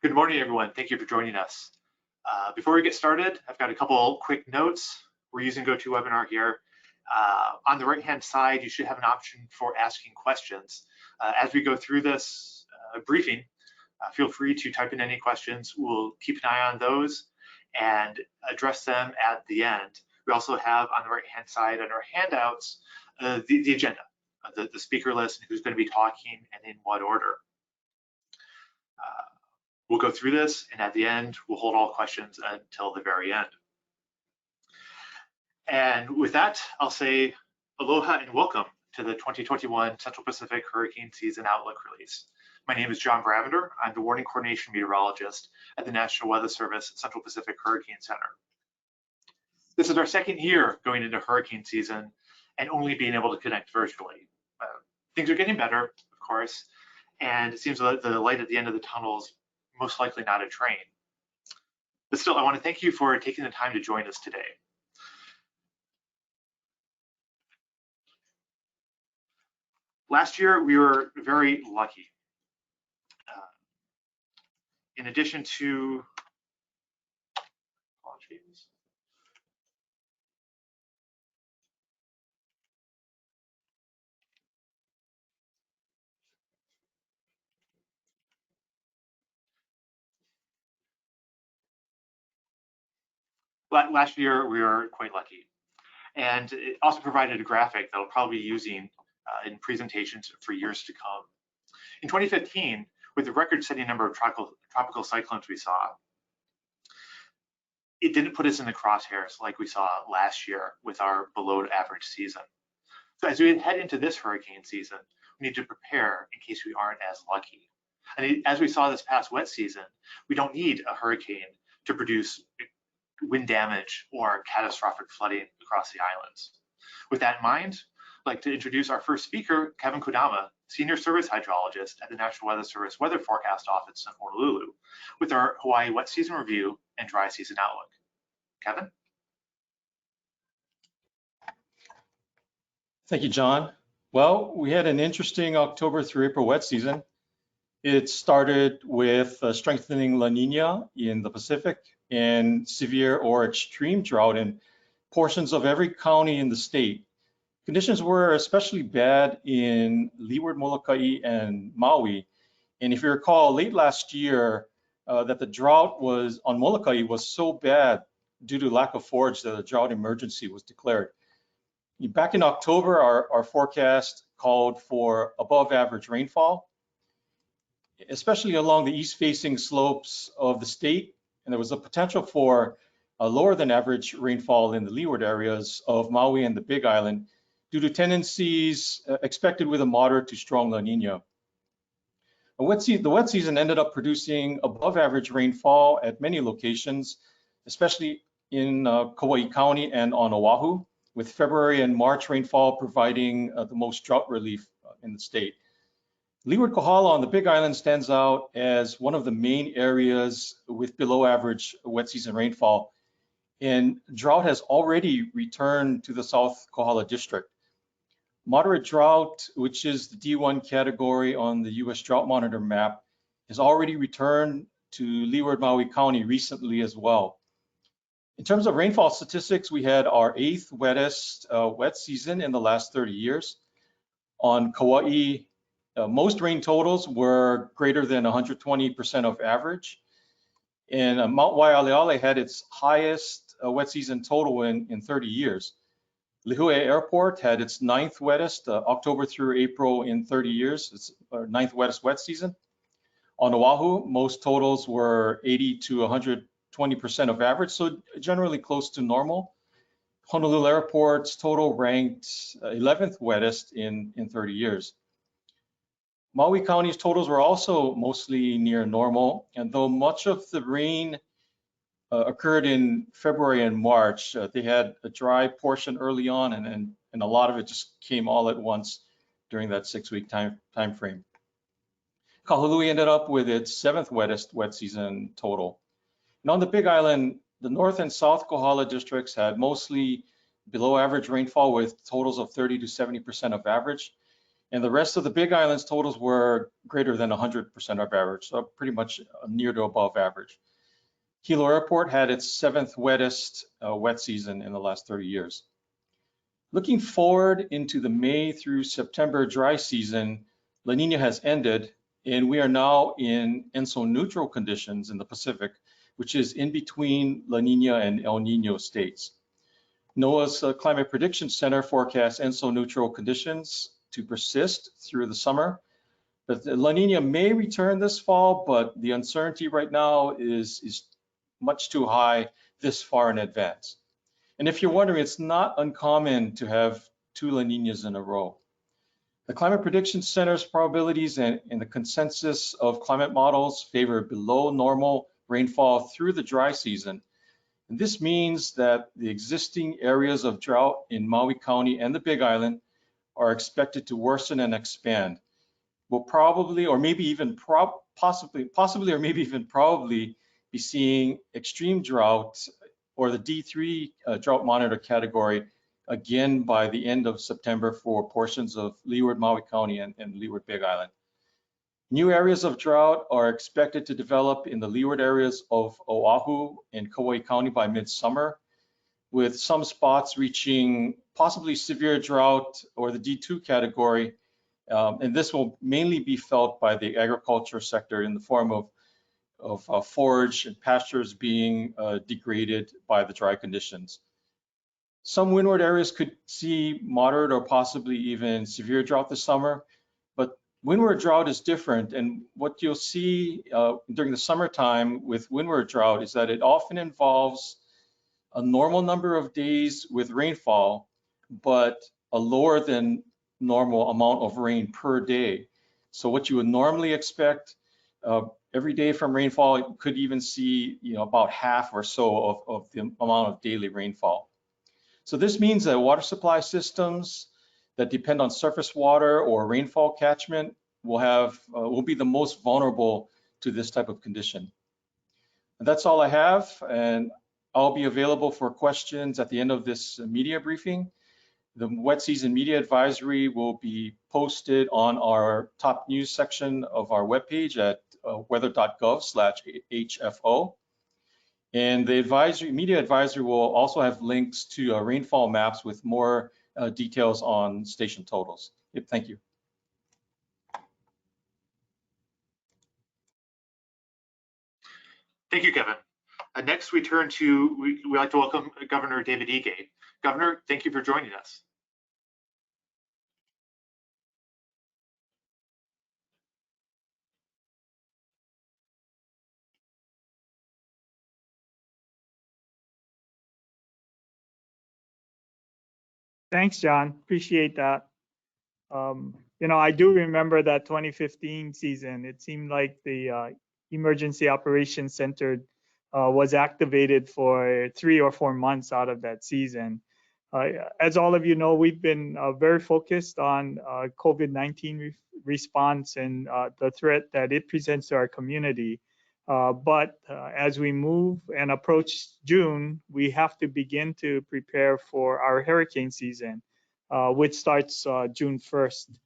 Good morning, everyone. Thank you for joining us. Before we get started, I've got a couple quick notes. We're using GoToWebinar here. On the right-hand side, you should have an option for asking questions. As we go through this briefing, feel free to type in any questions. We'll keep an eye on those and address them at the end. We also have on the right-hand side on our handouts the agenda, the speaker list, and who's going to be talking and in what order. We'll go through this, and at the end, we'll hold all questions until the very end. And with that, I'll say aloha and welcome to the 2021 Central Pacific Hurricane Season Outlook release. My name is John Bravender. I'm the Warning Coordination Meteorologist at the National Weather Service Central Pacific Hurricane Center. This is our second year going into hurricane season and only being able to connect virtually. Things are getting better, of course, and it seems that the light at the end of the tunnel is most likely not a train. But still, I want to thank you for taking the time to join us today. Last year, we were very lucky. In addition to, apologies. Last year, we were quite lucky. And it also provided a graphic that I'll probably be using in presentations for years to come. In 2015, with the record-setting number of tropical cyclones we saw, it didn't put us in the crosshairs like we saw last year with our below average season. So as we head into this hurricane season, we need to prepare in case we aren't as lucky. And as we saw this past wet season, we don't need a hurricane to produce wind damage or catastrophic flooding across the islands. With that in mind, I'd like to introduce our first speaker, Kevin Kodama, Senior Service Hydrologist at the National Weather Service Weather Forecast Office in Honolulu, with our Hawaii wet season review and dry season outlook. Kevin? Thank you, John. Well, we had an interesting October through April wet season. It started with a strengthening La Nina in the Pacific and severe or extreme drought in portions of every county in the state. Conditions were especially bad in leeward Molokai and Maui. And if you recall, late last year, that the drought was on Molokai was so bad due to lack of forage that a drought emergency was declared. Back in October, our forecast called for above average rainfall, especially along the east-facing slopes of the state. And there was a potential for a lower than average rainfall in the leeward areas of Maui and the Big Island due to tendencies expected with a moderate to strong La Nina. The wet season ended up producing above average rainfall at many locations, especially in Kauai County and on Oahu, with February and March rainfall providing the most drought relief in the state. Leeward Kohala on the Big Island stands out as one of the main areas with below average wet season rainfall, and drought has already returned to the South Kohala district. Moderate drought, which is the D1 category on the US Drought Monitor map, has already returned to Leeward Maui County recently as well. In terms of rainfall statistics, we had our 8th wettest wet season in the last 30 years. On Kauai, most rain totals were greater than 120% of average. And Mount Waialeale had its highest wet season total in 30 years. Lihue Airport had its 9th wettest October through April in 30 years. It's our 9th wettest wet season. On Oahu, most totals were 80 to 120% of average, so generally close to normal. Honolulu Airport's total ranked 11th wettest in 30 years. Maui County's totals were also mostly near normal, and though much of the rain occurred in February and March, they had a dry portion early on, and a lot of it just came all at once during that 6-week time frame. Kahului ended up with its 7th wettest wet season total. And on the Big Island, the North and South Kohala districts had mostly below average rainfall with totals of 30 to 70% of average. And the rest of the Big Island's totals were greater than 100% of average, so pretty much near to above average. Kilauea Port had its 7th wettest wet season in the last 30 years. Looking forward into the May through September dry season, La Nina has ended, and we are now in ENSO neutral conditions in the Pacific, which is in between La Nina and El Nino states. NOAA's Climate Prediction Center forecasts ENSO neutral conditions to persist through the summer. But La Nina may return this fall, but the uncertainty right now is much too high this far in advance. And if you're wondering, it's not uncommon to have 2 La Ninas in a row. The Climate Prediction Center's probabilities and the consensus of climate models favor below normal rainfall through the dry season. And this means that the existing areas of drought in Maui County and the Big Island are expected to worsen and expand. We'll probably, or maybe even possibly be seeing extreme drought or the D3 drought monitor category again by the end of September for portions of Leeward Maui County and Leeward Big Island. New areas of drought are expected to develop in the leeward areas of Oahu and Kauai County by midsummer, with some spots reaching possibly severe drought or the D2 category. And this will mainly be felt by the agriculture sector in the form of forage and pastures being degraded by the dry conditions. Some windward areas could see moderate or possibly even severe drought this summer, but windward drought is different. And what you'll see during the summertime with windward drought is that it often involves a normal number of days with rainfall, but a lower than normal amount of rain per day. So what you would normally expect every day from rainfall, you could even see about half or so of the amount of daily rainfall. So this means that water supply systems that depend on surface water or rainfall catchment will be the most vulnerable to this type of condition. And that's all I have, and I'll be available for questions at the end of this media briefing. The wet season media advisory will be posted on our top news section of our webpage at weather.gov/HFO. And the media advisory will also have links to rainfall maps with more details on station totals. Yep, thank you. Thank you, Kevin. Next, we'd like to welcome Governor David Ige. Governor, thank you for joining us. Thanks, John. Appreciate that. I do remember that 2015 season. It seemed like the Emergency Operations Center was activated for 3 or 4 months out of that season. As all of you know, we've been very focused on COVID-19 response and the threat that it presents to our community. But as we move and approach June, we have to begin to prepare for our hurricane season, which starts June 1st.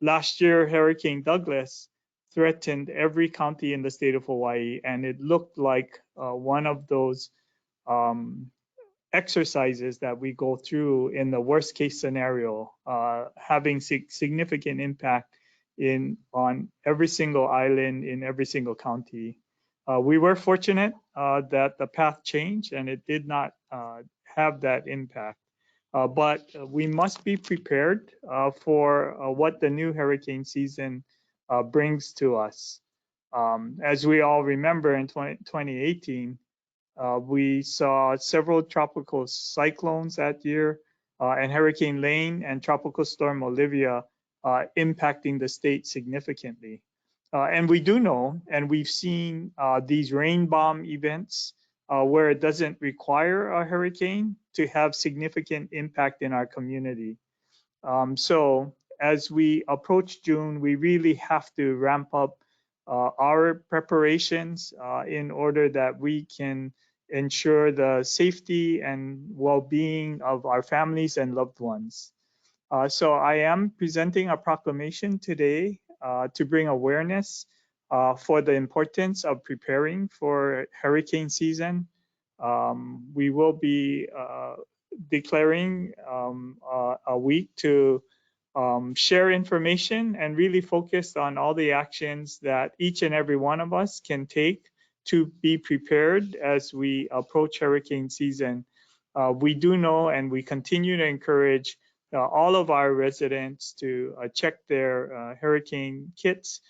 Last year, Hurricane Douglas threatened every county in the state of Hawaii, and it looked like one of those exercises that we go through in the worst case scenario, having significant impact on every single island in every single county. We were fortunate that the path changed and it did not have that impact. But we must be prepared for what the new hurricane season brings to us. As we all remember, in 2018, we saw several tropical cyclones that year, and Hurricane Lane and Tropical Storm Olivia impacting the state significantly. And we do know, and we've seen these rain bomb events where it doesn't require a hurricane to have significant impact in our community. So as we approach June, we really have to ramp up our preparations in order that we can ensure the safety and well-being of our families and loved ones. So I am presenting a proclamation today to bring awareness for the importance of preparing for hurricane season. We will be declaring a week to share information and really focus on all the actions that each and every one of us can take to be prepared as we approach hurricane season. We do know and we continue to encourage all of our residents to check their hurricane kits,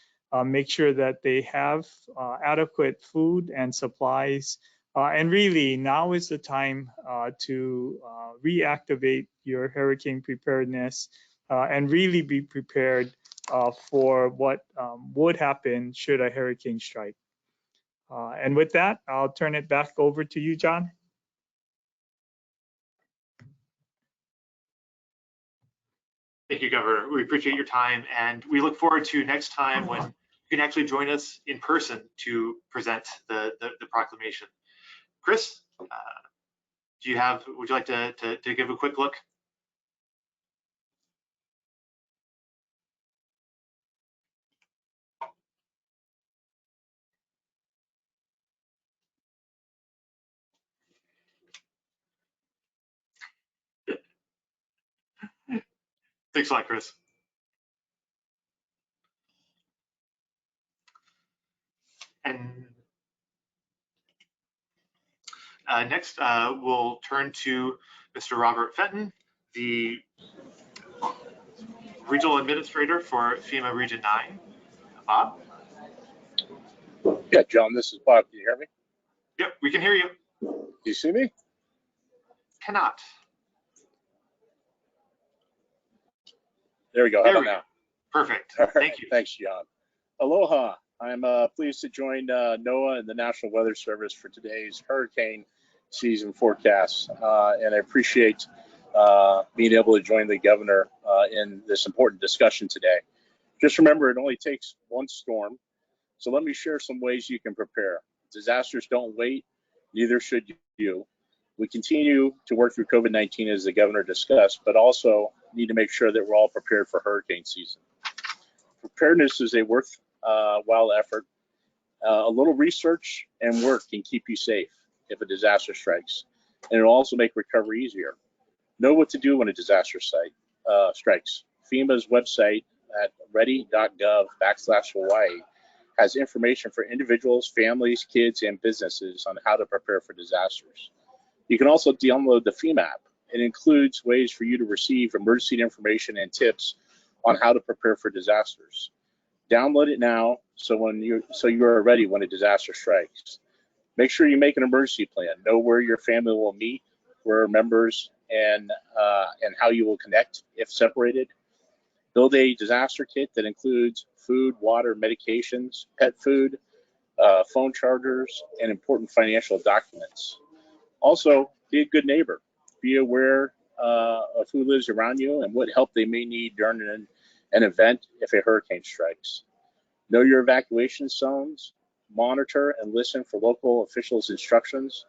make sure that they have adequate food and supplies. And really, now is the time to reactivate your hurricane preparedness and really be prepared for what would happen should a hurricane strike. And with that, I'll turn it back over to you, John. Thank you, Governor. We appreciate your time, and we look forward to next time when you can actually join us in person to present the proclamation. Chris, would you like to give a quick look? Thanks a lot, Chris. And next, we'll turn to Mr. Robert Fenton, the Regional Administrator for FEMA Region 9. Bob? Yeah, John, this is Bob. Can you hear me? Yep, we can hear you. Do you see me? Cannot. There we go. How about now? Perfect. All right. Thank you. Thanks, John. Aloha. I'm pleased to join NOAA and the National Weather Service for today's hurricane season forecast. And I appreciate being able to join the governor in this important discussion today. Just remember, it only takes one storm. So let me share some ways you can prepare. Disasters don't wait, neither should you. We continue to work through COVID-19 as the governor discussed, but also need to make sure that we're all prepared for hurricane season. Preparedness is a worthwhile effort. A little research and work can keep you safe if a disaster strikes, and it'll also make recovery easier. Know what to do when a disaster strikes. FEMA's website at ready.gov/Hawaii has information for individuals, families, kids, and businesses on how to prepare for disasters. You can also download the FEMA app. It includes ways for you to receive emergency information and tips on how to prepare for disasters. Download it now so you are ready when a disaster strikes. Make sure you make an emergency plan. Know where your family will meet, where members, and how you will connect if separated. Build a disaster kit that includes food, water, medications, pet food, phone chargers, and important financial documents. Also, be a good neighbor. Be aware of who lives around you and what help they may need during an event if a hurricane strikes. Know your evacuation zones. Monitor and listen for local officials' instructions.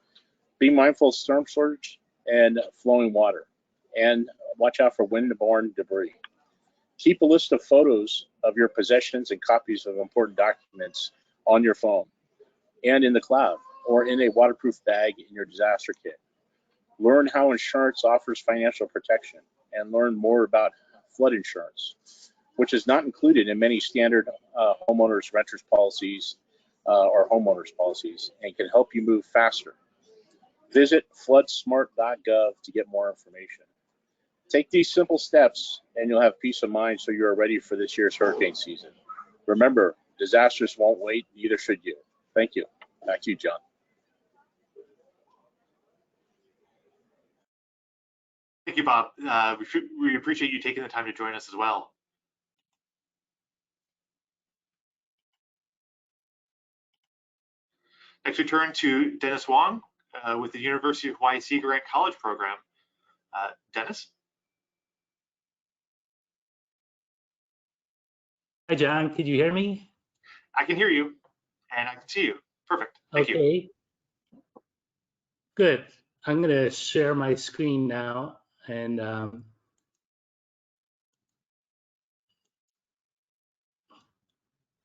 Be mindful of storm surge and flowing water. And watch out for wind-borne debris. Keep a list of photos of your possessions and copies of important documents on your phone and in the cloud or in a waterproof bag in your disaster kit. Learn how insurance offers financial protection and learn more about flood insurance, which is not included in many standard homeowners, renters policies or homeowners policies and can help you move faster. Visit floodsmart.gov to get more information. Take these simple steps and you'll have peace of mind so you're ready for this year's hurricane season. Remember, disasters won't wait, neither should you. Thank you. Back to you, John. Thank you, Bob. We appreciate you taking the time to join us as well. Next, we turn to Dennis Wong with the University of Hawaii Sea Grant College Program. Dennis? Hi, John. Could you hear me? I can hear you, and I can see you. Perfect. Thank you. Good. I'm going to share my screen now, and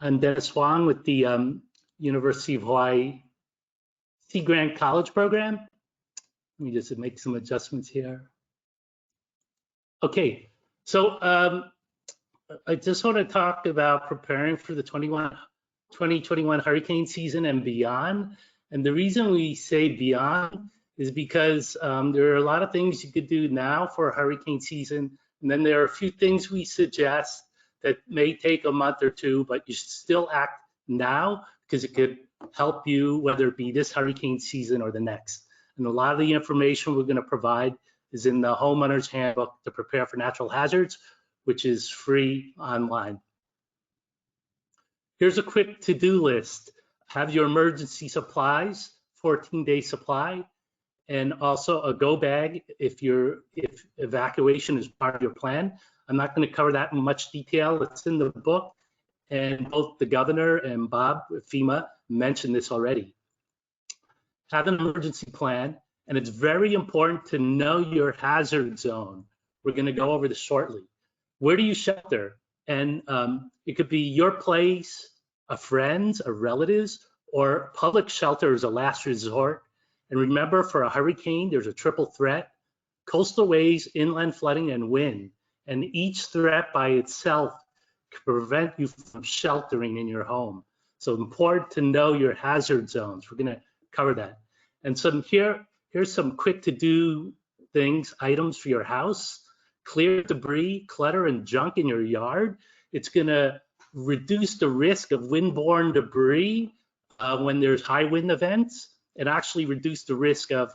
I'm Dennis Hwang with the University of Hawaii Sea Grant College Program. Let me just make some adjustments here. Okay, so I just want to talk about preparing for the 2021 hurricane season and beyond. And the reason we say beyond is because there are a lot of things you could do now for a hurricane season. And then there are a few things we suggest that may take a month or two, but you should still act now because it could help you, whether it be this hurricane season or the next. And a lot of the information we're going to provide is in the Homeowner's Handbook to Prepare for Natural Hazards, which is free online. Here's a quick to-do list. Have your emergency supplies, 14-day supply, and also a go bag if evacuation is part of your plan. I'm not going to cover that in much detail. It's in the book, and both the governor and Bob Fema mentioned this already. Have an emergency plan, and it's very important to know your hazard zone. We're going to go over this shortly. Where do you shelter? And it could be your place, a friend's, a relative's, or public shelter as a last resort. And remember, for a hurricane, there's a triple threat: coastal waves, inland flooding, and wind. And each threat by itself can prevent you from sheltering in your home. So important to know your hazard zones. We're going to cover that. And so here's some quick to-do things, items for your house. Clear debris, clutter, and junk in your yard. It's going to reduce the risk of windborne debris when there's high wind events, and actually reduce the risk of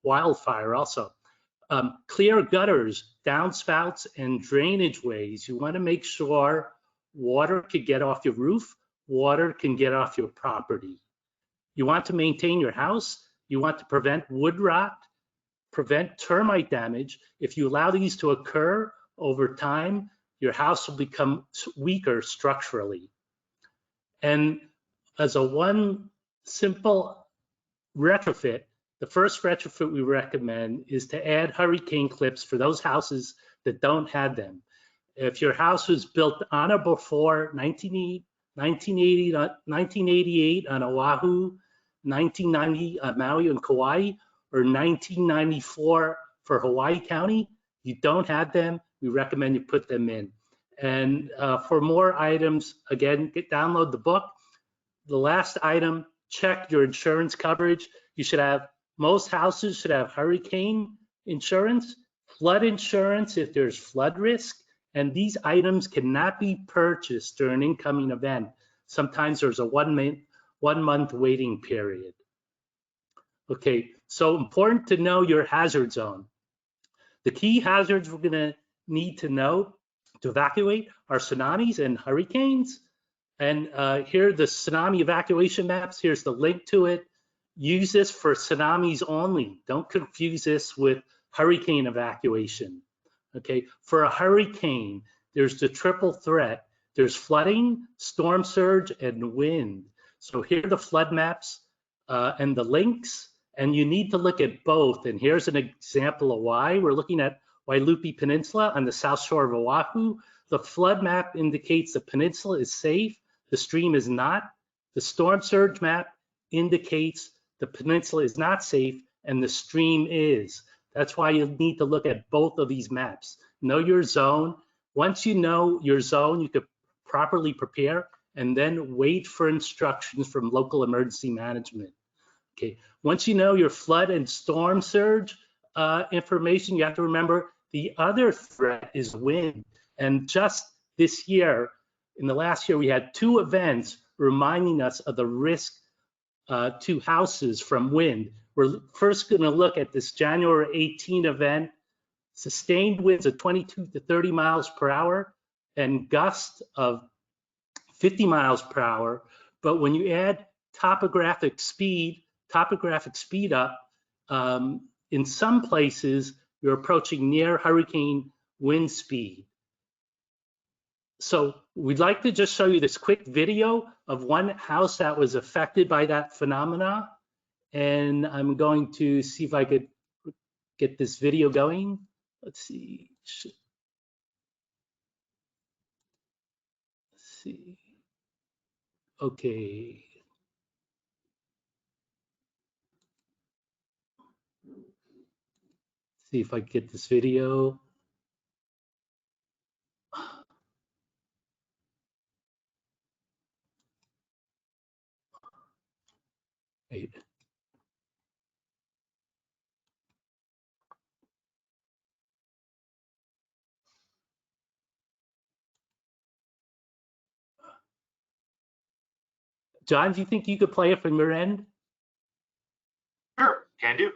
wildfire also. Clear gutters, downspouts, and drainage ways. You want to make sure water can get off your roof, water can get off your property. You want to maintain your house. You want to prevent wood rot, prevent termite damage. If you allow these to occur over time, your house will become weaker structurally. And as a one simple retrofit, the first retrofit we recommend is to add hurricane clips for those houses that don't have them. If your house was built on or before 1988 on Oahu, 1990 on Maui and Kauai, or 1994 for Hawaii County, you don't have them, we recommend you put them in. And for more items, again, download the book. The last item, check your insurance coverage. You should have, most houses should have hurricane insurance, flood insurance if there's flood risk, and these items cannot be purchased during an incoming event. Sometimes there's a one month waiting period. Okay, so important to know your hazard zone. The key hazards we're gonna need to know to evacuate are tsunamis and hurricanes. And here are the tsunami evacuation maps. Here's the link to it. Use this for tsunamis only. Don't confuse this with hurricane evacuation. Okay, for a hurricane, there's the triple threat. There's flooding, storm surge, and wind. So here are the flood maps and the links, and you need to look at both. And here's an example of why. We're looking at Wailupi Peninsula on the south shore of Oahu. The flood map indicates the peninsula is safe, the stream is not. The storm surge map indicates the peninsula is not safe and the stream is. That's why you need to look at both of these maps. Know your zone. Once you know your zone, you could properly prepare and then wait for instructions from local emergency management. Okay, once you know your flood and storm surge information, you have to remember the other threat is wind. And just this year, in the last year, we had 2 events reminding us of the risk to houses from wind. We're first going to look at this January 18 event, sustained winds of 22 to 30 miles per hour and gusts of 50 miles per hour. But when you add topographic speed up, in some places, you're approaching near hurricane wind speed. So we'd like to just show you this quick video of one house that was affected by that phenomena. And I'm going to see if I could get this video going. Let's see. Let's see. Okay. See if I can get this video. Wait. John, do you think you could play it from your end? Sure, can do.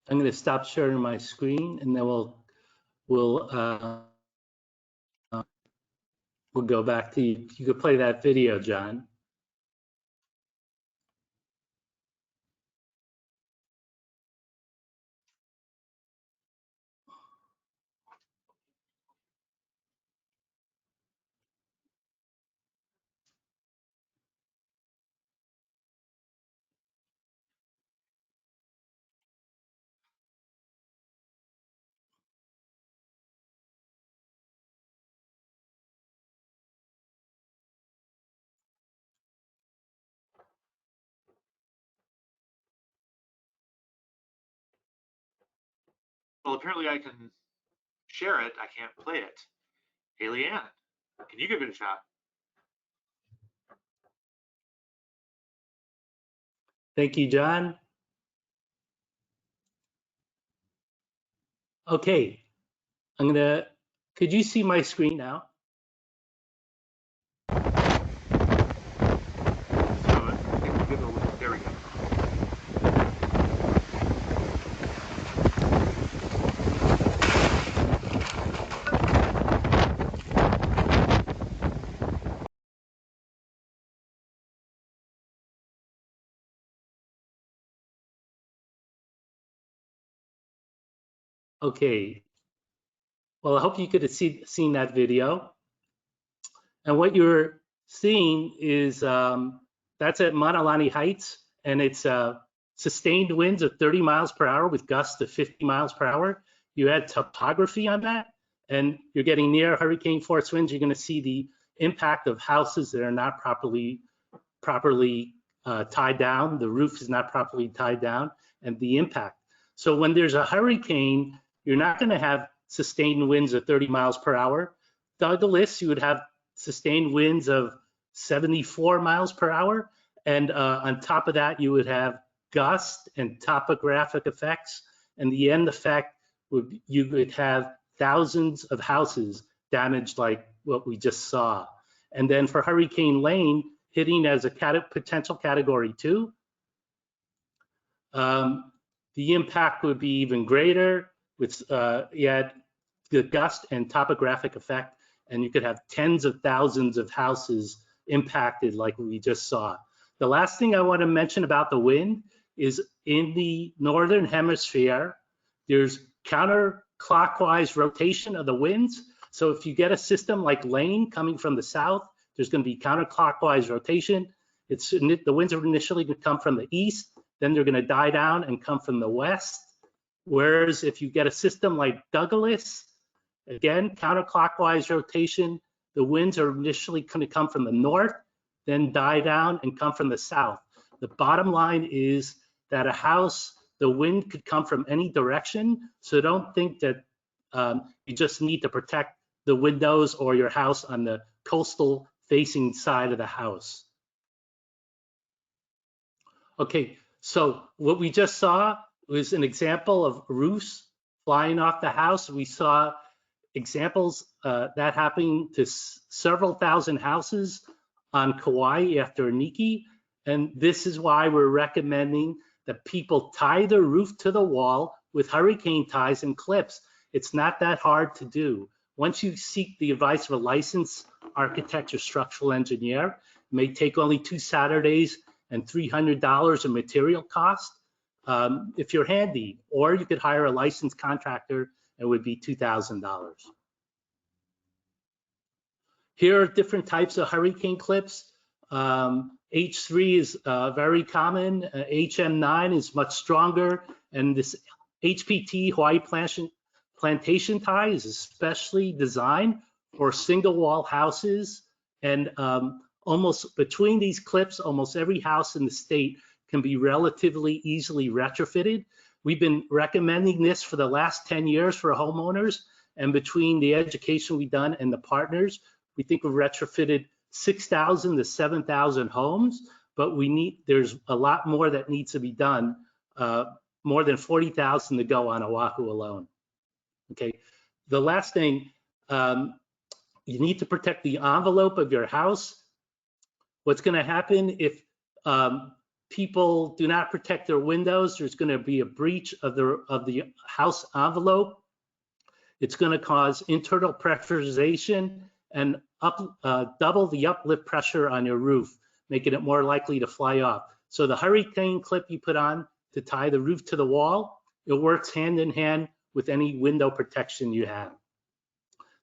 I'm going to stop sharing my screen, and then we'll go back to you. You could play that video, John. Well, apparently I can share it. I can't play it. Hey, Leanne, can you give it a shot? Thank you, John. Okay, could you see my screen now? So, there we go. Okay. Well, I hope you could have seen that video. And what you're seeing is that's at Manalani Heights, and it's sustained winds of 30 miles per hour with gusts of 50 miles per hour. You add topography on that, and you're getting near hurricane force winds. You're going to see the impact of houses that are not properly tied down. The roof is not properly tied down, and the impact. So when there's a hurricane, you're not going to have sustained winds of 30 miles per hour. Douglas, you would have sustained winds of 74 miles per hour. And on top of that, you would have gust and topographic effects. And the end effect you would have thousands of houses damaged like what we just saw. And then for Hurricane Lane, hitting as a potential category 2, the impact would be even greater with you had the gust and topographic effect, and you could have tens of thousands of houses impacted like we just saw. The last thing I want to mention about the wind is in the northern hemisphere, there's counterclockwise rotation of the winds. So if you get a system like Lane coming from the south, there's going to be counterclockwise rotation. The winds are initially going to come from the east, then they're going to die down and come from the west. Whereas if you get a system like Douglas, again, counterclockwise rotation, the winds are initially going to come from the north, then die down and come from the south. The bottom line is that a house, the wind could come from any direction. So don't think that you just need to protect the windows or your house on the coastal facing side of the house. Okay, so what we just saw was an example of roofs flying off the house. We saw examples that happening to several thousand houses on Kauai after Niki. And this is why we're recommending that people tie their roof to the wall with hurricane ties and clips. It's not that hard to do. Once you seek the advice of a licensed architect or structural engineer, it may take only 2 Saturdays and $300 of material cost if you're handy, or you could hire a licensed contractor. It would be $2,000. Here are different types of hurricane clips. H3 is very common. HM9 is much stronger, and this HPT Hawaii plantation tie is especially designed for single wall houses, and almost between these clips, almost every house in the state can be relatively easily retrofitted. We've been recommending this for the last 10 years for homeowners, and between the education we've done and the partners, we think we've retrofitted 6,000 to 7,000 homes, but there's a lot more that needs to be done, more than 40,000 to go on Oahu alone. Okay, the last thing, you need to protect the envelope of your house. What's going to happen if people do not protect their windows? There's going to be a breach of the house envelope. It's going to cause internal pressurization and double the uplift pressure on your roof, making it more likely to fly off. So the hurricane clip you put on to tie the roof to the wall, it works hand in hand with any window protection you have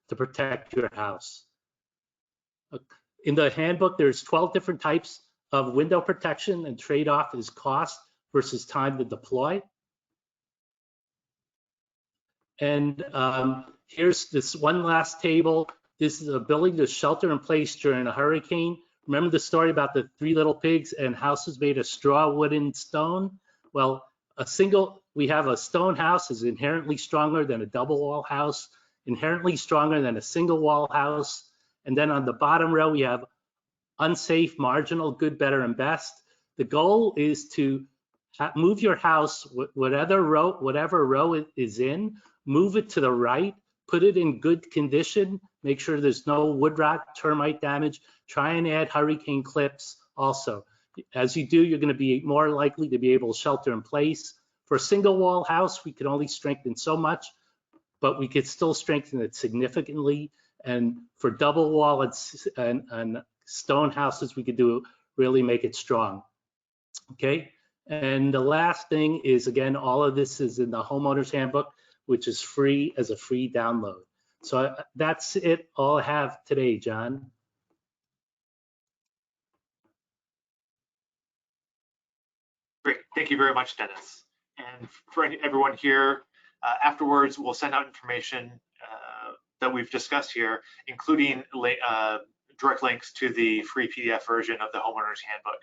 to protect your house. In the handbook, there's 12 different types of window protection, and trade-off is cost versus time to deploy. And here's this one last table. This is ability to shelter in place during a hurricane. Remember the story about the 3 little pigs and houses made of straw, wood, and stone? Well, we have a stone house is inherently stronger than a double wall house, inherently stronger than a single wall house. And then on the bottom row, we have unsafe, marginal, good, better, and best. The goal is to move your house, whatever row it is in, move it to the right, put it in good condition, make sure there's no wood rot, termite damage, try and add hurricane clips also. As you do, you're going to be more likely to be able to shelter in place. For a single wall house, we can only strengthen so much, but we could still strengthen it significantly. And for double wall and stone houses, we could really make it strong. Okay. And the last thing is, again, all of this is in the homeowner's handbook, which is free as a free download. So that's it, all I have today, John. Great, thank you very much, Dennis. And for everyone here, afterwards, we'll send out information that we've discussed here, including direct links to the free PDF version of the homeowner's handbook.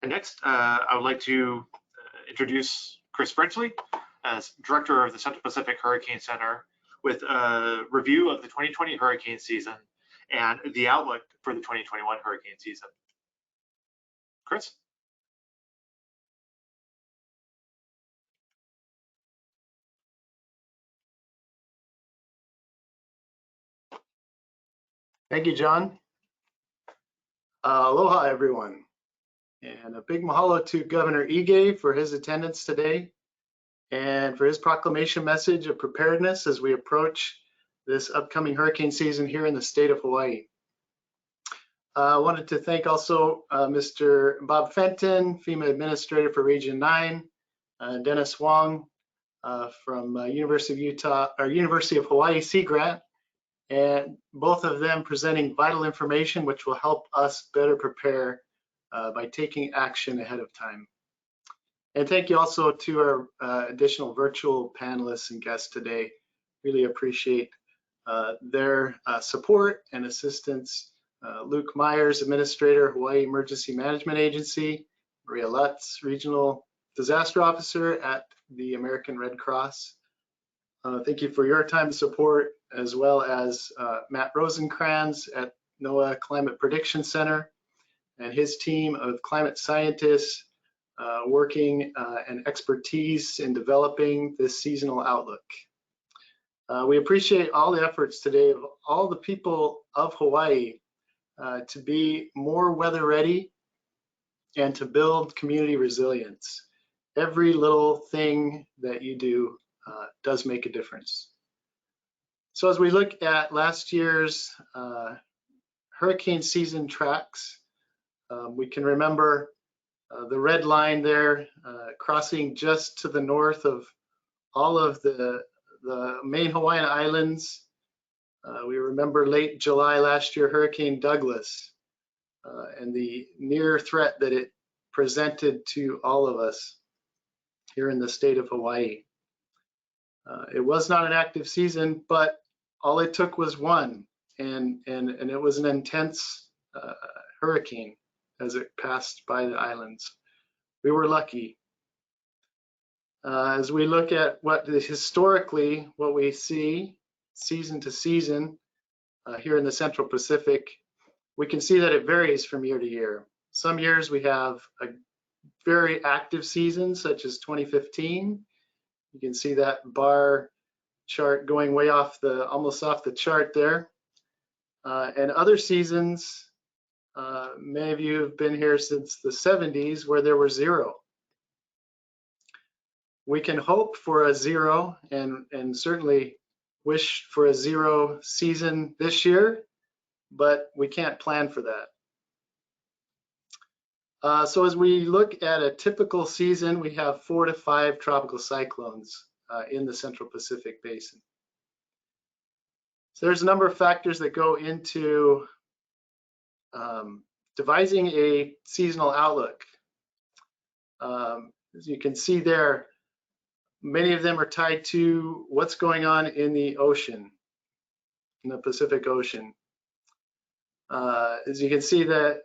And next, I would like to introduce Chris Brenchley as Director of the Central Pacific Hurricane Center with a review of the 2020 hurricane season and the outlook for the 2021 hurricane season. Chris? Thank you, John. Aloha, everyone. And a big mahalo to Governor Ige for his attendance today and for his proclamation message of preparedness as we approach this upcoming hurricane season here in the state of Hawaii. I wanted to thank also Mr. Bob Fenton, FEMA Administrator for Region 9, Dennis Wong from University of Hawaii Sea Grant, and both of them presenting vital information which will help us better prepare by taking action ahead of time. And thank you also to our additional virtual panelists and guests today. Really appreciate their support and assistance. Luke Myers, Administrator, Hawaii Emergency Management Agency, Maria Lutz, Regional Disaster Officer at the American Red Cross. Thank you for your time and support, as well as Matt Rosencrans at NOAA Climate Prediction Center and his team of climate scientists working and expertise in developing this seasonal outlook. We appreciate all the efforts today of all the people of Hawaii to be more weather ready and to build community resilience. Every little thing that you do does make a difference. So as we look at last year's hurricane season tracks, we can remember the red line there crossing just to the north of all of the main Hawaiian islands, We remember late July last year, Hurricane Douglas, and the near threat that it presented to all of us here in the state of Hawaii. It was not an active season, but all it took was one, and it was an intense hurricane as it passed by the islands. We were lucky. As we look at what historically what we see season to season here in the Central Pacific, we can see that it varies from year to year. Some years we have a very active season, such as 2015. You can see that bar chart going way off the, almost off the chart there. And other seasons, many of you have been here since the 70s where there were zero. We can hope for a zero and certainly wish for a zero season this year, but we can't plan for that. So as we look at a typical season, we have 4 to 5 tropical cyclones in the Central Pacific Basin. So there's a number of factors that go into devising a seasonal outlook. As you can see there, many of them are tied to what's going on in the ocean, in the Pacific Ocean. As you can see, that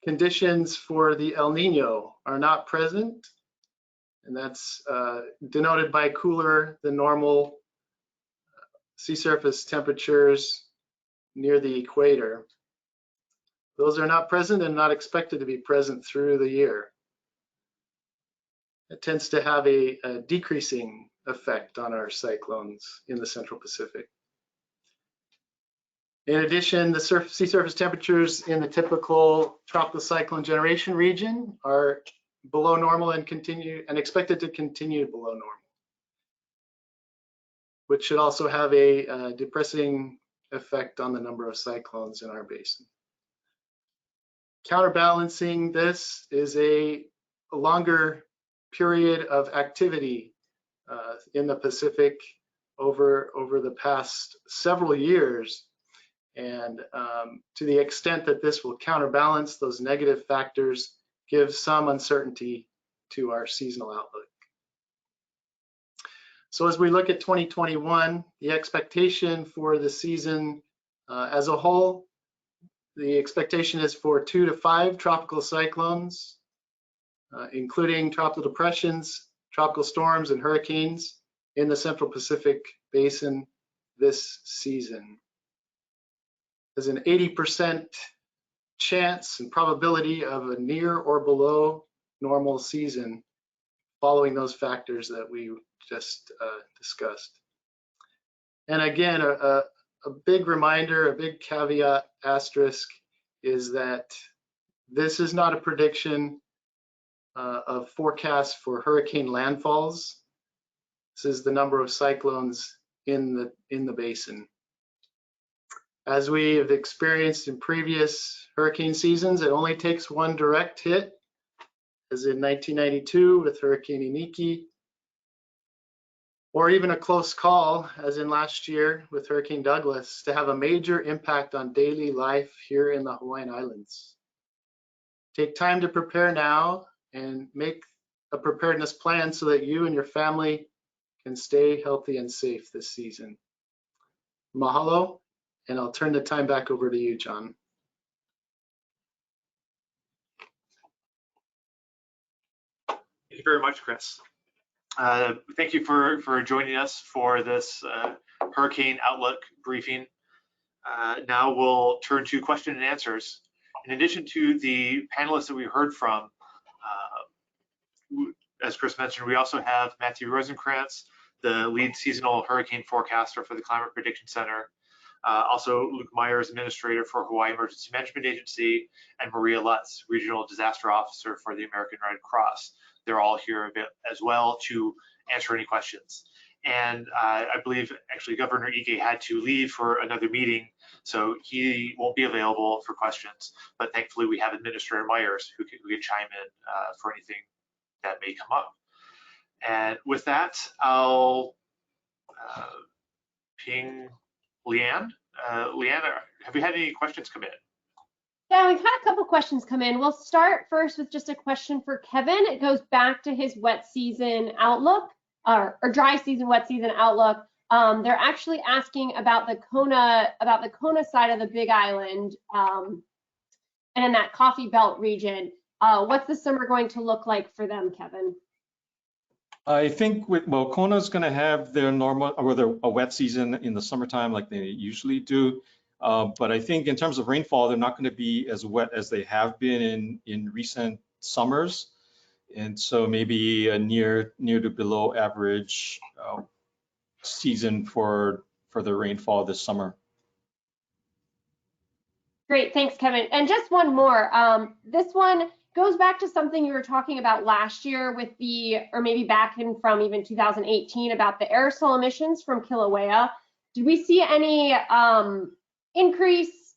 conditions for the El Nino are not present, and that's denoted by cooler than normal sea surface temperatures near the equator. Those are not present and not expected to be present through the year. It tends to have a decreasing effect on our cyclones in the Central Pacific. In addition, the sea surface temperatures in the typical tropical cyclone generation region are below normal and expected to continue below normal, which should also have a depressing effect on the number of cyclones in our basin. Counterbalancing this is a longer period of activity in the Pacific over the past several years. And to the extent that this will counterbalance those negative factors, give some uncertainty to our seasonal outlook. So as we look at 2021, the expectation for the season as a whole, the expectation is for 2 to 5 tropical cyclones, including tropical depressions, tropical storms, and hurricanes in the Central Pacific Basin this season. There's an 80% chance and probability of a near or below normal season following those factors that we just discussed. And again, a big reminder, a big caveat asterisk is that this is not a prediction of forecasts for hurricane landfalls. This is the number of cyclones in the basin. As we have experienced in previous hurricane seasons, it only takes one direct hit, as in 1992 with Hurricane Iniki, or even a close call, as in last year with Hurricane Douglas, to have a major impact on daily life here in the Hawaiian Islands. Take time to prepare now and make a preparedness plan so that you and your family can stay healthy and safe this season. Mahalo, and I'll turn the time back over to you, John. Thank you very much, Chris. Thank you for joining us for this Hurricane Outlook briefing. Now we'll turn to question and answers. In addition to the panelists that we heard from, as Chris mentioned, we also have Matthew Rosenkrantz, the lead seasonal hurricane forecaster for the Climate Prediction Center. Also Luke Myers, administrator for Hawaii Emergency Management Agency, and Maria Lutz, regional disaster officer for the American Red Cross. They're all here as well to answer any questions. And I believe actually Governor Ige had to leave for another meeting, so he won't be available for questions. But thankfully we have Administrator Myers who can chime in for anything that may come up. And with that, I'll ping Leanne, have we had any questions come in? Yeah, we've had a couple questions come in. We'll start first with just a question for Kevin. It goes back to his wet season outlook, or dry season, wet season outlook. They're actually asking about the Kona side of the Big Island, and in that Coffee Belt region. What's the summer going to look like for them, Kevin? I think Kona's going to have their normal or a wet season in the summertime like they usually do. But I think in terms of rainfall, they're not going to be as wet as they have been in recent summers. And so maybe a near to below average season for the rainfall this summer. Great, thanks, Kevin. And just one more. This one goes back to something you were talking about last year with or maybe back in from even 2018 about the aerosol emissions from Kilauea. Did we see any increase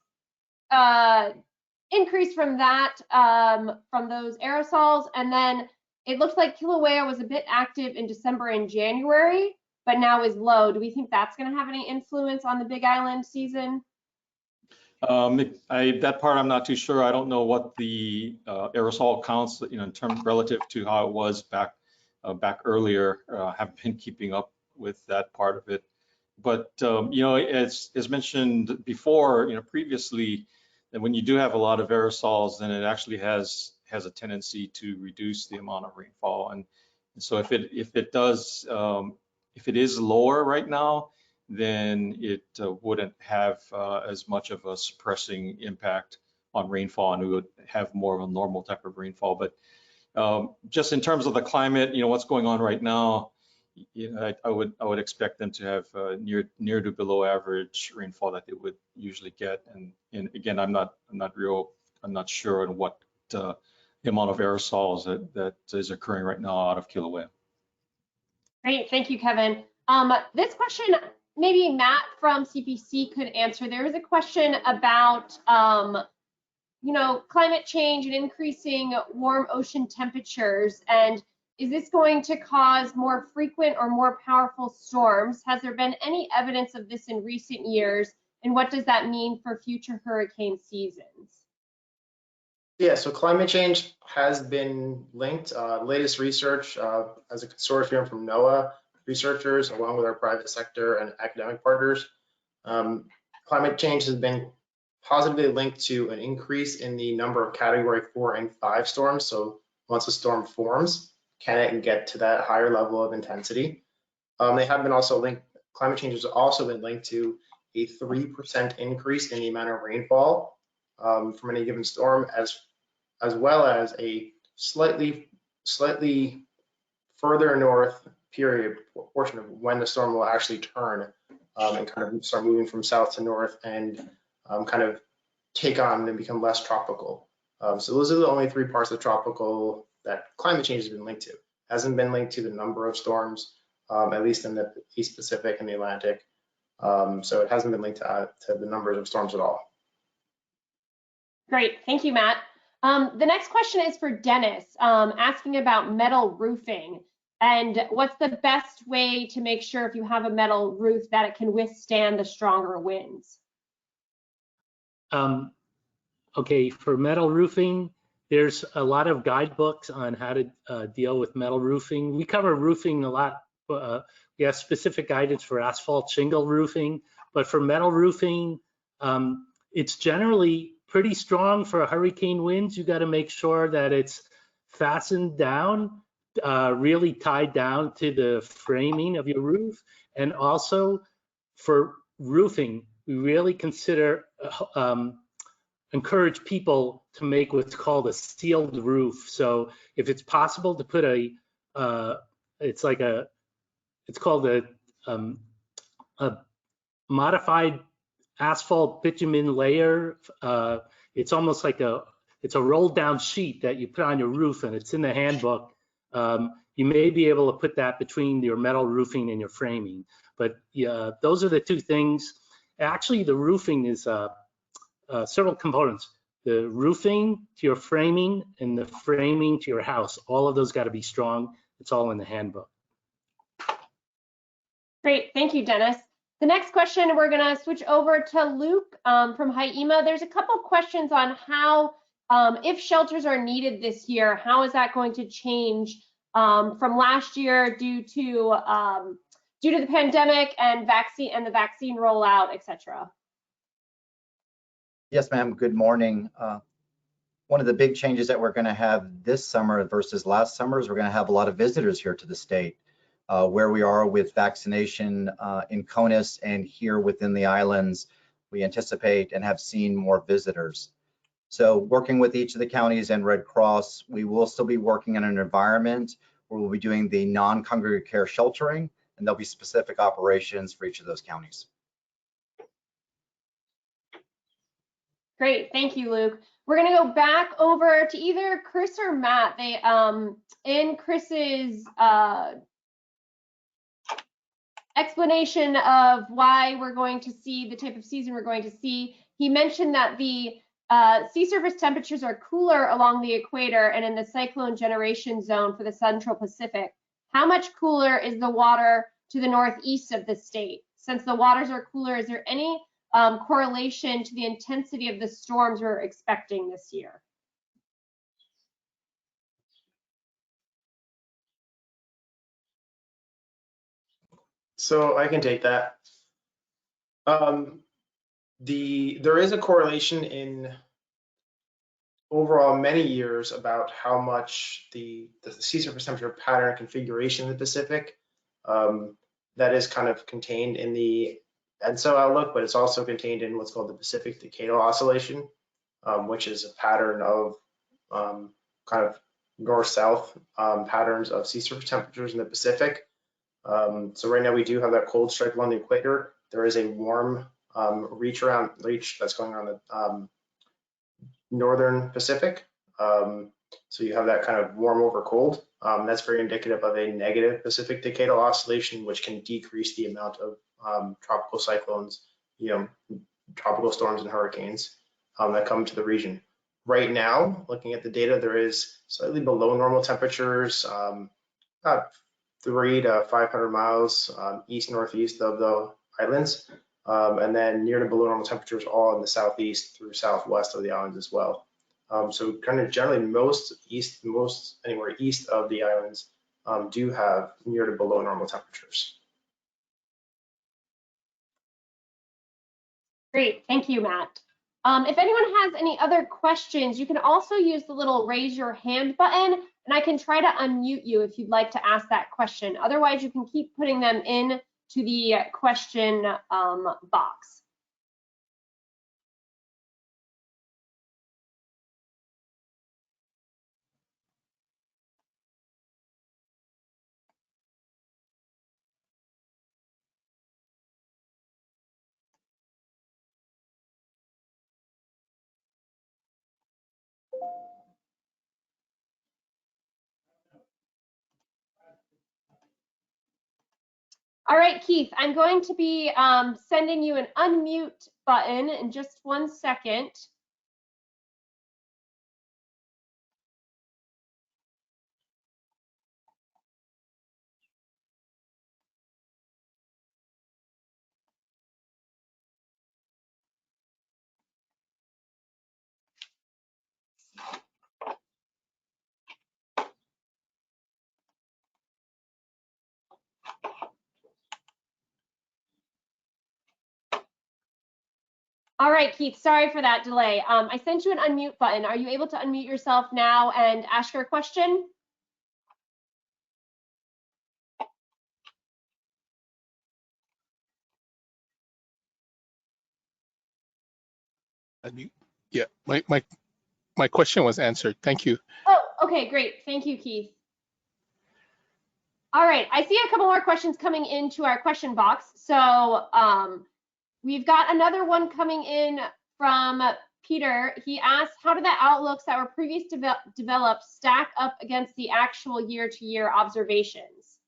from that, from those aerosols? And then it looks like Kilauea was a bit active in December and January, but now is low. Do we think that's going to have any influence on the Big Island season? That part I'm not too sure. I don't know what the aerosol counts, in terms relative to how it was back earlier. Haven't been keeping up with that part of it. But as mentioned before, previously, that when you do have a lot of aerosols, then it actually has a tendency to reduce the amount of rainfall. And so if it is lower right now, then it wouldn't have as much of a suppressing impact on rainfall, and we would have more of a normal type of rainfall. But just in terms of the climate, what's going on right now, I would expect them to have near to below average rainfall that they would usually get. And again, I'm not sure on what the amount of aerosols that is occurring right now out of Kilauea. Great, thank you, Kevin. This question, maybe Matt from CPC could answer. There was a question about, climate change and increasing warm ocean temperatures, and is this going to cause more frequent or more powerful storms? Has there been any evidence of this in recent years, and what does that mean for future hurricane seasons? Yeah, so climate change has been linked. Latest research as a consortium from NOAA researchers, along with our private sector and academic partners, climate change has been positively linked to an increase in the number of Category 4 and 5 storms. So once a storm forms, can it get to that higher level of intensity? They have been also linked. Climate change has also been linked to a 3% increase in the amount of rainfall from any given storm, as well as a slightly further north portion of when the storm will actually turn and kind of start moving from south to north and kind of take on and become less tropical. So those are the only three parts of the tropical that climate change has been linked to. It hasn't been linked to the number of storms, at least in the East Pacific and the Atlantic. So it hasn't been linked to the numbers of storms at all. Great, thank you, Matt. The next question is for Dennis, asking about metal roofing and what's the best way to make sure if you have a metal roof that it can withstand the stronger winds? Okay, for metal roofing, there's a lot of guidebooks on how to deal with metal roofing. We cover roofing a lot. We have specific guidance for asphalt shingle roofing, but for metal roofing, it's generally pretty strong for hurricane winds. You got to make sure that it's fastened down, really tied down to the framing of your roof. And also for roofing, we really encourage people to make what's called a sealed roof. So if it's possible to put it's called a modified asphalt bitumen layer. It's almost like it's a rolled down sheet that you put on your roof, and it's in the handbook. You may be able to put that between your metal roofing and your framing. But yeah, those are the two things. Actually, the roofing is several components. The roofing to your framing and the framing to your house, all of those got to be strong. It's all in the handbook. Great, thank you, Dennis. The next question, we're going to switch over to Luke from HIEMA. There's a couple questions on how, if shelters are needed this year, how is that going to change from last year due to the pandemic and the vaccine rollout, et cetera? Yes, ma'am. Good morning. One of the big changes that we're going to have this summer versus last summer is we're going to have a lot of visitors here to the state. Where we are with vaccination in CONUS and here within the islands, we anticipate and have seen more visitors. So working with each of the counties and Red Cross, we will still be working in an environment where we'll be doing the non-congregate care sheltering, and there'll be specific operations for each of those counties. Great, thank you, Luke. We're gonna go back over to either Chris or Matt. They, in Chris's explanation of why we're going to see the type of season we're going to see, he mentioned that the sea surface temperatures are cooler along the equator and in the cyclone generation zone for the Central Pacific. How much cooler is the water to the northeast of the state? Since the waters are cooler, is there any correlation to the intensity of the storms we're expecting this year? So I can take that. There is a correlation in overall many years about how much the sea surface temperature pattern and configuration in the Pacific that is kind of contained in the ENSO outlook, but it's also contained in what's called the Pacific Decatal Oscillation, which is a pattern of kind of north-south patterns of sea surface temperatures in the Pacific. So right now we do have that cold strike along the equator. There is a warm reach that's going on the northern Pacific. So you have that kind of warm over cold. That's very indicative of a negative Pacific Decadal Oscillation, which can decrease the amount of tropical cyclones, tropical storms and hurricanes that come to the region. Right now, looking at the data, there is slightly below normal temperatures, about 300 to 500 miles east-northeast of the islands, and then near to below normal temperatures all in the southeast through southwest of the islands as well. So kind of generally most anywhere east of the islands do have near to below normal temperatures. Great, thank you, Matt. If anyone has any other questions, you can also use the little raise your hand button, and I can try to unmute you if you'd like to ask that question. Otherwise, you can keep putting them in to the question box. All right, Keith, I'm going to be sending you an unmute button in just 1 second. All right, Keith, sorry for that delay. I sent you an unmute button. Are you able to unmute yourself now and ask your question? Yeah, my question was answered. Thank you. Oh, okay, great. Thank you, Keith. All right, I see a couple more questions coming into our question box. So we've got another one coming in from Peter. He asked, how do the outlooks that were previously developed stack up against the actual year-to-year observations?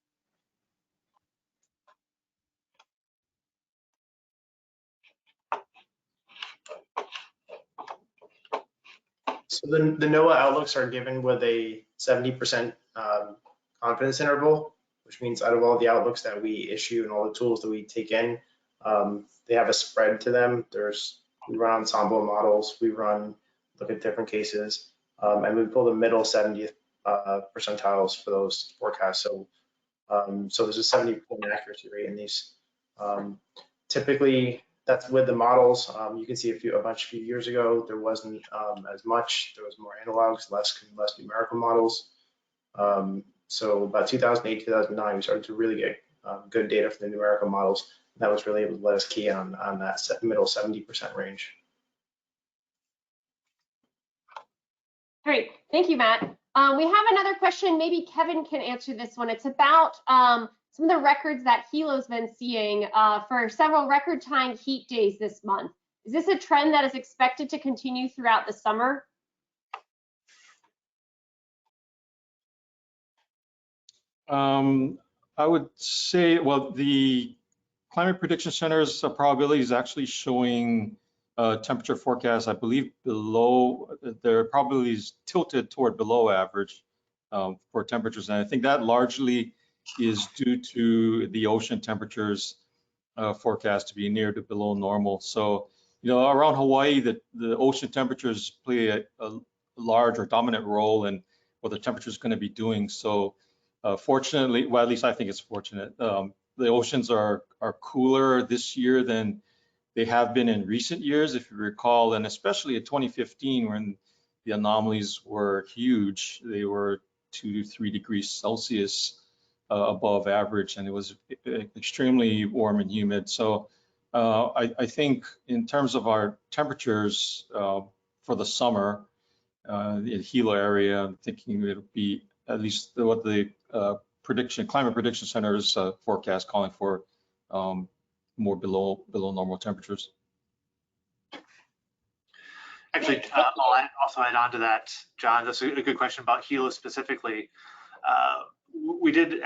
So the NOAA outlooks are given with a 70% confidence interval, which means out of all the outlooks that we issue and all the tools that we take in, They have a spread to them. We run ensemble models, look at different cases, and we pull the middle 70th percentiles for those forecasts. So there's a 70% accuracy rate in these. Typically, that's with the models. You can see a few years ago, there wasn't as much. There was more analogs, less numerical models. So about 2008, 2009, we started to really get good data from the numerical models. That was really able to let us key on that middle 70% range. Great, thank you, Matt. We have another question. Maybe Kevin can answer this one. It's about some of the records that Hilo's been seeing for several record-tying heat days this month. Is this a trend that is expected to continue throughout the summer? I would say, well, the Climate Prediction Center's probability is actually showing temperature forecast, I believe, below, their probability is tilted toward below average for temperatures. And I think that largely is due to the ocean temperatures forecast to be near to below normal. So, around Hawaii, the ocean temperatures play a large or dominant role in what the temperature is going to be doing. So fortunately, well, at least I think it's fortunate, the oceans are cooler this year than they have been in recent years, if you recall, and especially in 2015 when the anomalies were huge. They were 2 to 3 degrees Celsius above average, and it was extremely warm and humid. So I think in terms of our temperatures for the summer in the Hilo area, I'm thinking it'll be at least what the Climate Prediction Center's forecast calling for more below normal temperatures. Actually, I'll also add on to that, John. That's a good question about Hilo specifically. We did,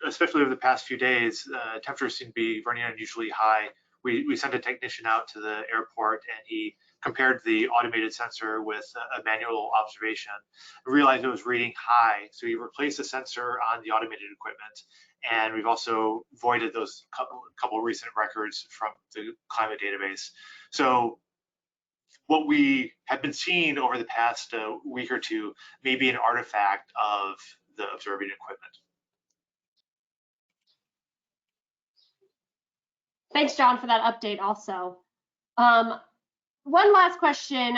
especially over the past few days, temperatures seem to be running unusually high. We sent a technician out to the airport, and he compared the automated sensor with a manual observation. Realized it was reading high, so he replaced the sensor on the automated equipment. And we've also voided those couple recent records from the climate database. So what we have been seeing over the past week or two may be an artifact of the observing equipment. Thanks, John, for that update also. One last question.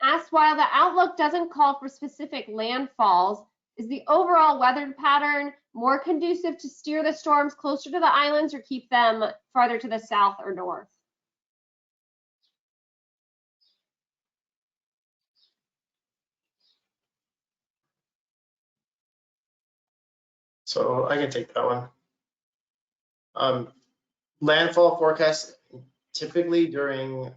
Asked, while the outlook doesn't call for specific landfalls, is the overall weather pattern more conducive to steer the storms closer to the islands or keep them farther to the south or north? So I can take that one. Landfall forecasts, typically during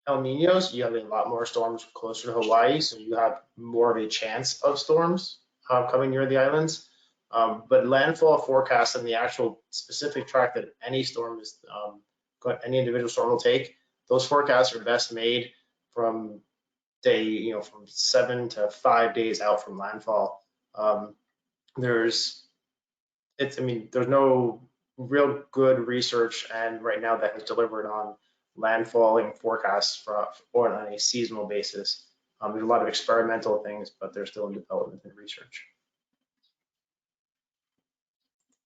El Niños, you have a lot more storms closer to Hawaii, so you have more of a chance of storms coming near the islands. But landfall forecasts and the actual specific track that any individual storm will take, those forecasts are best made from from 7 to 5 days out from landfall. There's no real good research, and right now that has delivered on landfalling forecasts or on a seasonal basis. There's a lot of experimental things, but they're still in development and research.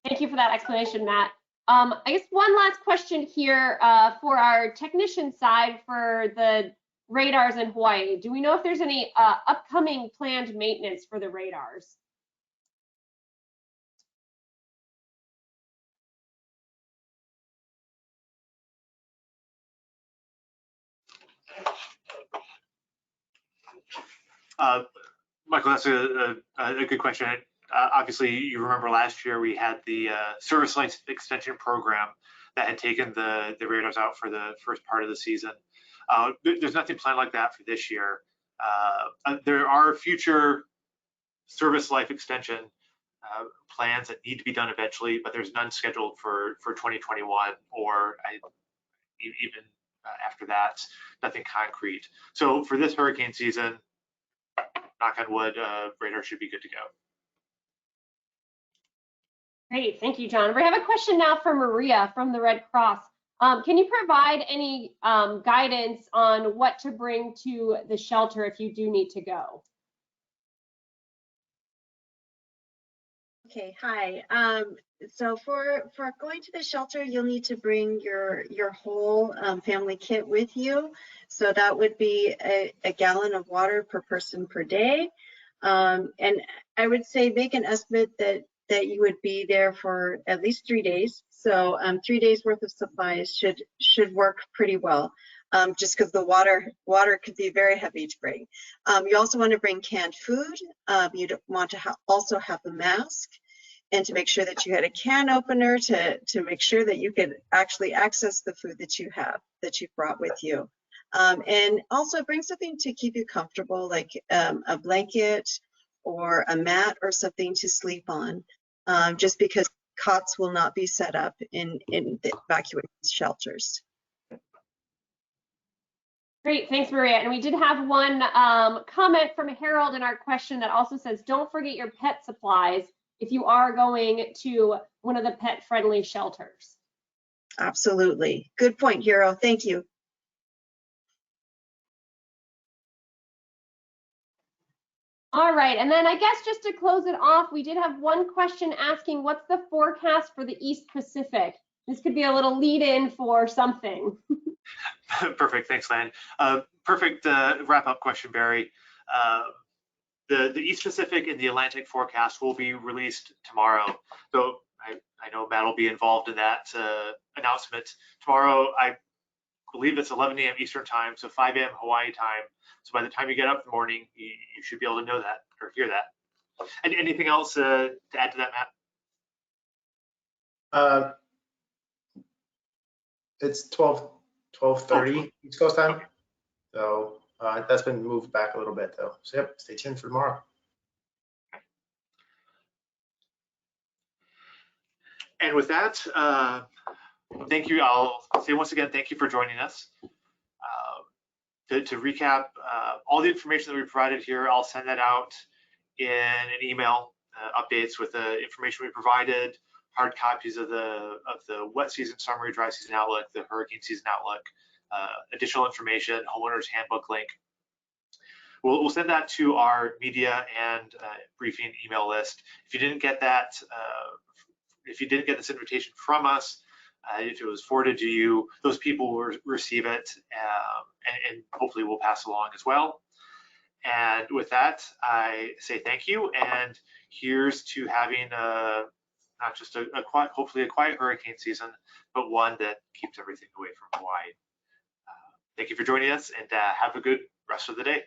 Thank you for that explanation, Matt. I guess one last question here for our technician side for the radars in Hawaii. Do we know if there's any upcoming planned maintenance for the radars? Michael, that's a good question. Obviously, you remember last year we had the service life extension program that had taken the radars out for the first part of the season. There's nothing planned like that for this year. There are future service life extension plans that need to be done eventually, but there's none scheduled for 2021 or even after that, nothing concrete. So for this hurricane season, knock on wood, radar should be good to go. Great, thank you, John. We have a question now for Maria from the Red Cross. Can you provide any guidance on what to bring to the shelter if you do need to go? Okay, hi. So for going to the shelter, you'll need to bring your whole family kit with you. So that would be a gallon of water per person per day. And I would say make an estimate that you would be there for at least 3 days. So 3 days worth of supplies should work pretty well. Just because the water could be very heavy to bring. You also want to bring canned food. You'd want to also have a mask, and to make sure that you had a can opener to make sure that you could actually access the food that you've brought with you. And also bring something to keep you comfortable, like a blanket or a mat or something to sleep on, just because cots will not be set up in the evacuation shelters. Great, thanks, Maria. And we did have one comment from Harold in our question that also says, don't forget your pet supplies if you are going to one of the pet-friendly shelters. Absolutely. Good point, Hero. Thank you. All right, and then I guess just to close it off, we did have one question asking, what's the forecast for the East Pacific? This could be a little lead-in for something. Perfect, thanks, Lan. Perfect wrap-up question, Barry. The East Pacific and the Atlantic forecast will be released tomorrow. So I know Matt will be involved in that announcement. Tomorrow, I believe it's 11 a.m. Eastern time, so 5 a.m. Hawaii time. So by the time you get up in the morning, you should be able to know that or hear that. And anything else to add to that, Matt? It's 12:30 East Coast time. So that's been moved back a little bit though. So yep, stay tuned for tomorrow. And with that, thank you. I'll say once again, thank you for joining us. To recap, all the information that we provided here, I'll send that out in an email, updates with the information we provided, hard copies of the wet season summary, dry season outlook, the hurricane season outlook, additional information, homeowners handbook link. We'll send that to our media and briefing email list. If you didn't get that, if you didn't get this invitation from us, if it was forwarded to you, those people will receive it and hopefully we'll pass along as well. And with that, I say thank you, and here's to having not just hopefully a quiet hurricane season, but one that keeps everything away from Hawaii. Thank you for joining us, and have a good rest of the day.